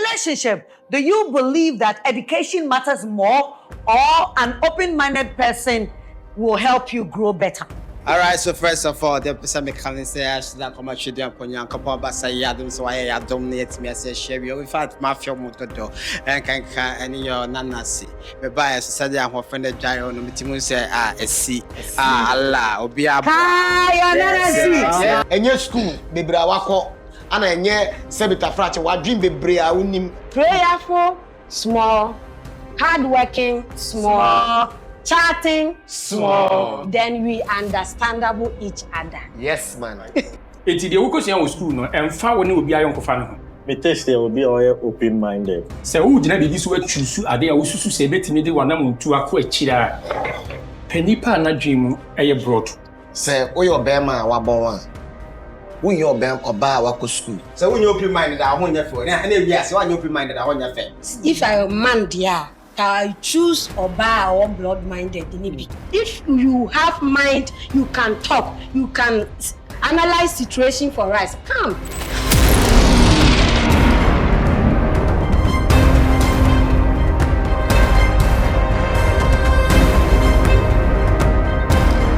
relationship, do you believe that education matters more or an open-minded person will help you grow better? All right, so first of all, the person can say I should come at you upon your couple of us. I don't so I dominate me as a share. In fact, my film motor door and can any your Nana see. But by a Saturday, I'm offended gyro no mitimu say a see Allah or be a Nana see. And your school, baby, I walk and I near Sebita Fracha, what dream be unim prayerful, small, hardworking, small. Chatting small, then we understandable each other. Yes, man. It's the Ukosian school, no, and far when you will be a young fan. Me test will be open minded. So, who did I this way choose? Are they also say better me the one to a quick chira? Pennipa na dream a brought. Say, oh, your bema, wabawan. When your bank or bar wako school. So, when you open minded, I want your phone. And yes, when you open minded, I want your face. If I am man, dear. I choose or buy or blood-minded. If you have mind, you can talk, you can analyze situation for us. Come.